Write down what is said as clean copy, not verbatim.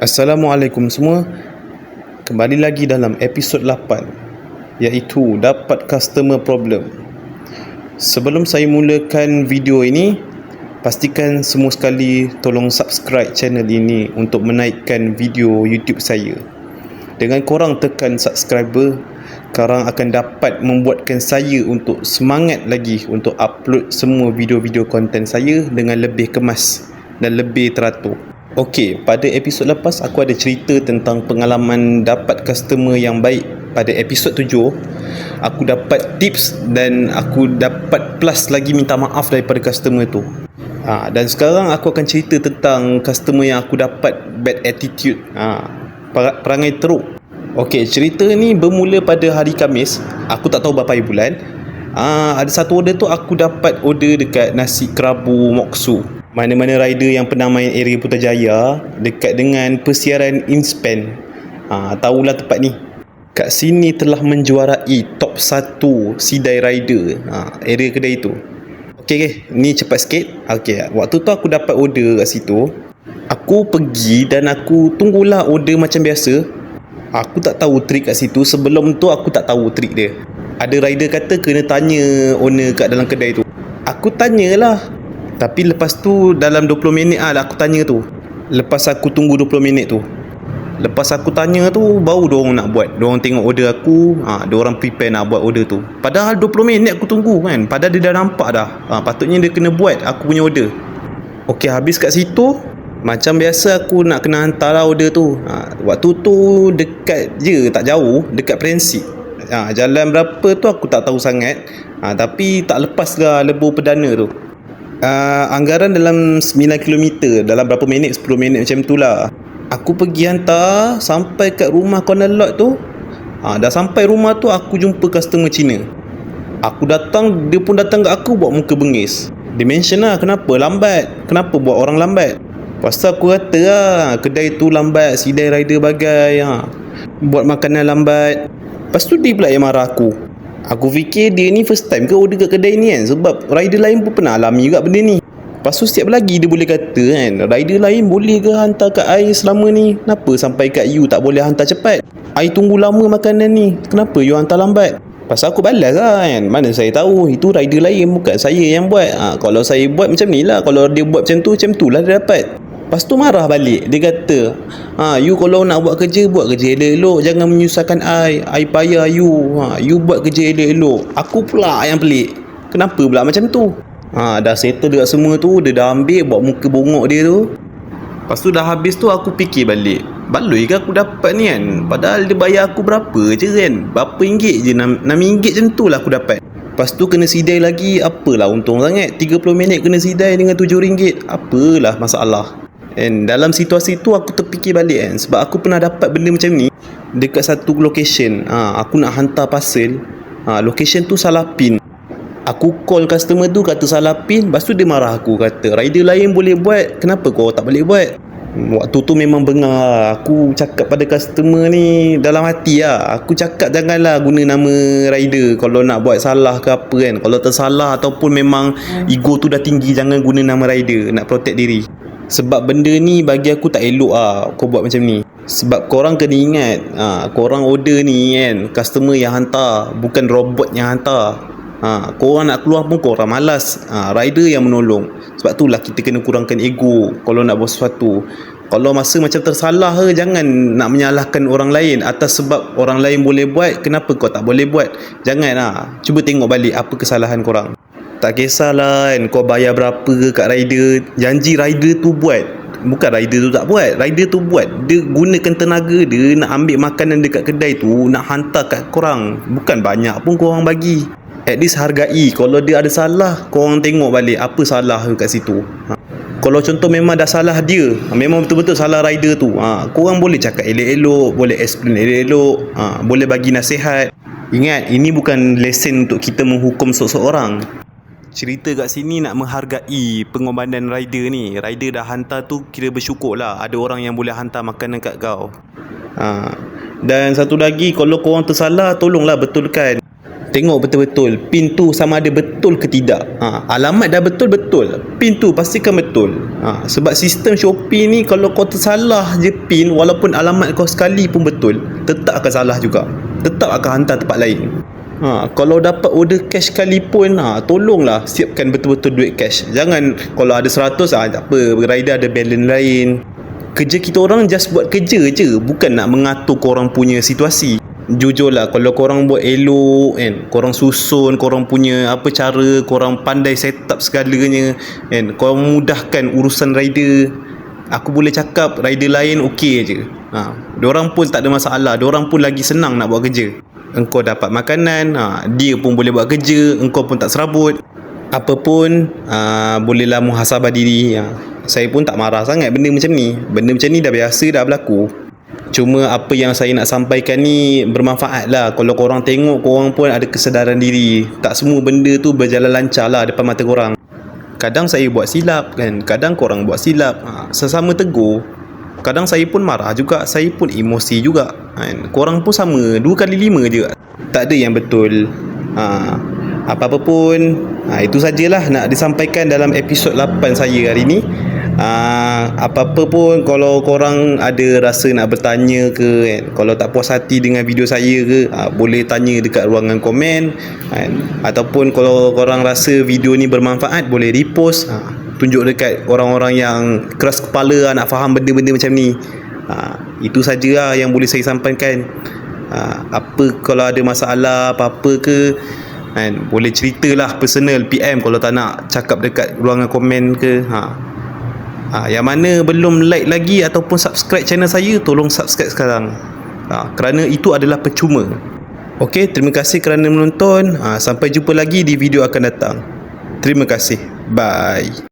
Assalamualaikum semua. Kembali lagi dalam episod 8, iaitu dapat customer problem. Sebelum saya mulakan video ini, pastikan semua sekali tolong subscribe channel ini untuk menaikkan video YouTube saya. Dengan korang tekan subscriber, korang akan dapat membuatkan saya untuk semangat lagi untuk upload semua video-video konten saya dengan lebih kemas dan lebih teratur. Okey, pada episod lepas aku ada cerita tentang pengalaman dapat customer yang baik. Pada episod 7, aku dapat tips dan aku dapat plus lagi minta maaf daripada customer tu. Dan sekarang aku akan cerita tentang customer yang aku dapat bad attitude, perangai teruk. Okey, cerita ni bermula pada hari Khamis. Aku tak tahu berapa hari bulan. Ada satu order tu aku dapat order dekat nasi kerabu Moksu. Mana-mana rider yang pernah main area Putrajaya dekat dengan persiaran Inspan, tahulah tempat ni. Kat sini telah menjuarai top 1 sidai rider, area kedai tu. Okey, ni cepat sikit. Okey, waktu tu aku dapat order kat situ. Aku pergi dan aku tunggulah order macam biasa. Aku tak tahu trik kat situ. Sebelum tu aku tak tahu trik dia. Ada rider kata kena tanya owner kat dalam kedai tu. Aku tanyalah. Tapi lepas tu dalam 20 minit lah aku tanya tu. Lepas aku tunggu 20 minit tu, lepas aku tanya tu, baru diorang nak buat. Diorang tengok order aku, diorang prepare nak buat order tu. Padahal 20 minit aku tunggu kan. Padahal dia dah nampak dah, patutnya dia kena buat aku punya order. Okey, habis kat situ, macam biasa aku nak kena hantar lah order tu. Waktu tu dekat je, tak jauh, dekat Prinsip. Jalan berapa tu aku tak tahu sangat. Tapi tak lepas lah Lebuh Perdana tu. Anggaran dalam 9km, dalam berapa minit, 10 minit macam tu lah. Aku pergi hantar, sampai kat rumah corner lot tu, dah sampai rumah tu aku jumpa customer Cina. Aku datang, dia pun datang kat aku buat muka bengis. Dia mention lah, kenapa lambat, kenapa buat orang lambat. Pasal aku kata lah, kedai tu lambat, sidai rider bagai, buat makanan lambat. Lepas tu dia pula yang marah aku. Aku fikir dia ni first time ke order kat kedai ni kan, sebab rider lain pun pernah alami juga benda ni. Lepas tu setiap lagi dia boleh kata kan, rider lain boleh ke hantar kat I selama ni, kenapa sampai kat you tak boleh hantar cepat? I tunggu lama makanan ni, kenapa you hantar lambat? Pasal aku balas lah kan, mana saya tahu itu rider lain, bukan saya yang buat. Kalau saya buat macam ni lah, kalau dia buat macam tu lah dia dapat. Lepas tu marah balik. Dia kata, you kalau nak buat kerja elok-elok, jangan menyusahkan I payah you. You buat kerja elok-elok. Aku pula yang pelik, kenapa pula macam tu? Dah settle dekat semua tu, dia dah ambil, buat muka bongok dia tu. Lepas tu dah habis tu aku fikir balik, baloi ke aku dapat ni kan? Padahal dia bayar aku berapa je kan, berapa ringgit je, RM6 macam tu lah aku dapat. Lepas tu kena sidai lagi, apalah untung sangat, 30 minit kena sidai dengan RM7, apalah masalah. And dalam situasi tu aku terfikir balik kan, sebab aku pernah dapat benda macam ni dekat satu location. Aku nak hantar parcel, location tu salah pin. Aku call customer tu, kata salah pin. Lepas tu dia marah aku, kata rider lain boleh buat, kenapa kau tak boleh buat? Waktu tu memang bengar. Aku cakap pada customer ni dalam hati lah. Aku cakap janganlah guna nama rider kalau nak buat salah ke apa kan. Kalau tersalah ataupun memang ego tu dah tinggi, jangan guna nama rider, nak protect diri. Sebab benda ni bagi aku tak elok kau buat macam ni. Sebab korang kena ingat, korang order ni kan, customer yang hantar, bukan robot yang hantar. Korang nak keluar pun korang malas, rider yang menolong. Sebab tu lah kita kena kurangkan ego kalau nak buat sesuatu. Kalau masa macam tersalah jangan nak menyalahkan orang lain atas sebab orang lain boleh buat, kenapa kau tak boleh buat. Jangan cuba tengok balik apa kesalahan korang. Tak kisahlah kan, kau bayar berapa ke kat rider, janji rider tu buat. Bukan rider tu tak buat, rider tu buat. Dia gunakan tenaga dia nak ambil makanan dekat kedai tu, nak hantar kat korang. Bukan banyak pun korang bagi. At least hargai. Kalau dia ada salah, korang tengok balik apa salah kat situ. Kalau contoh memang dah salah dia, memang betul-betul salah rider tu, korang boleh cakap elok-elok, boleh explain elok-elok, boleh bagi nasihat. Ingat, ini bukan lesen untuk kita menghukum seseorang. Cerita kat sini nak menghargai pengorbanan rider ni. Rider dah hantar tu, kira bersyukur lah ada orang yang boleh hantar makanan kat kau. Dan satu lagi, kalau korang tersalah, tolonglah betulkan. Tengok betul-betul pin tu sama ada betul ke tidak. Alamat dah betul-betul, PIN tu pastikan betul. Sebab sistem Shopee ni kalau kau tersalah je PIN, walaupun alamat kau sekali pun betul, tetap akan salah juga, tetap akan hantar tempat lain. Kalau dapat order cash sekalipun, tolonglah siapkan betul-betul duit cash. Jangan kalau ada 100, tak apa, rider ada balance lain. Kerja kita orang just buat kerja je, bukan nak mengatur korang punya situasi. Jujurlah, kalau korang buat elok kan, korang susun korang punya apa cara, korang pandai set up segalanya kan, korang mudahkan urusan rider, aku boleh cakap rider lain okey je. Diorang pun tak ada masalah, diorang pun lagi senang nak buat kerja. Engkau dapat makanan, dia pun boleh buat kerja, engkau pun tak serabut. Apa pun, bolehlah muhasabah diri. Saya pun tak marah sangat benda macam ni. Benda macam ni dah biasa dah berlaku. Cuma apa yang saya nak sampaikan ni bermanfaat lah. Kalau korang tengok, korang pun ada kesedaran diri. Tak semua benda tu berjalan lancar lah depan mata korang. Kadang saya buat silap kan, kadang korang buat silap, sesama tegur. Kadang saya pun marah juga, saya pun emosi juga kan. Korang pun sama, 2 kali 5 je, tak ada yang betul. Apa-apa pun, itu sajalah nak disampaikan dalam episod 8 saya hari ni. Apa-apa pun, kalau korang ada rasa nak bertanya ke kan, kalau tak puas hati dengan video saya ke, boleh tanya dekat ruangan komen kan. Ataupun kalau korang rasa video ni bermanfaat, boleh repost, tunjuk dekat orang-orang yang keras kepala nak faham benda-benda macam ni. Itu sajalah yang boleh saya sampaikan. Apa kalau ada masalah apa-apa ke kan, boleh ceritalah personal PM kalau tak nak cakap dekat ruangan komen ke. Yang mana belum like lagi ataupun subscribe channel saya, tolong subscribe sekarang. Kerana itu adalah percuma. Okey, terima kasih kerana menonton. Sampai jumpa lagi di video akan datang. Terima kasih. Bye.